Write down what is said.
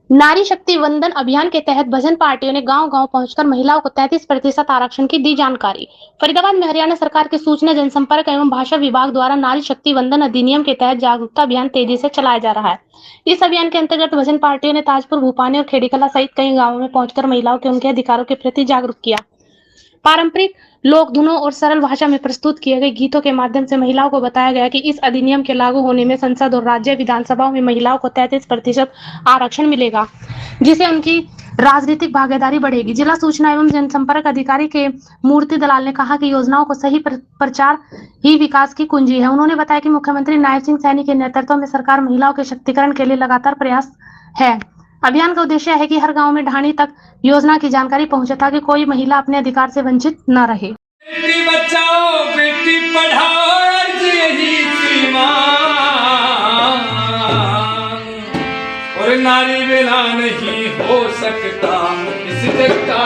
नारी शक्ति वंदन अभियान के तहत भजन पार्टियों ने गांव-गांव पहुंचकर महिलाओं को 33% आरक्षण की दी जानकारी। फरीदाबाद में हरियाणा सरकार के सूचना जनसंपर्क एवं भाषा विभाग द्वारा नारी शक्ति वंदन अधिनियम के तहत जागरूकता अभियान तेजी से चलाया जा रहा है। इस अभियान के अंतर्गत भजन पार्टियों ने ताजपुर, भूपानी और खेड़ीकला सहित कई गाँवों में पहुंचकर महिलाओं के उनके अधिकारों के प्रति जागरूक किया। पारंपरिक लोक धुनों और सरल भाषा में प्रस्तुत किए गए गीतों के माध्यम से महिलाओं को बताया गया कि इस अधिनियम के लागू होने में संसद और राज्य विधानसभाओं में महिलाओं को 33% आरक्षण मिलेगा, जिससे उनकी राजनीतिक भागीदारी बढ़ेगी। जिला सूचना एवं जनसंपर्क अधिकारी के मूर्ति दलाल ने कहा कि योजनाओं को सही प्रचार ही विकास की कुंजी है। उन्होंने बताया कि मुख्यमंत्री नायब सिंह सैनी के नेतृत्व में सरकार महिलाओं के शक्तिकरण के लिए लगातार प्रयास है। अभियान का उद्देश्य है कि हर गांव में ढाणी तक योजना की जानकारी पहुंचे ताकि कोई महिला अपने अधिकार से वंचित न रहे। बेटी बचाओ बेटी पढ़ाओ यही श्रीमान, और नारी बिना नहीं हो सकता इस जग का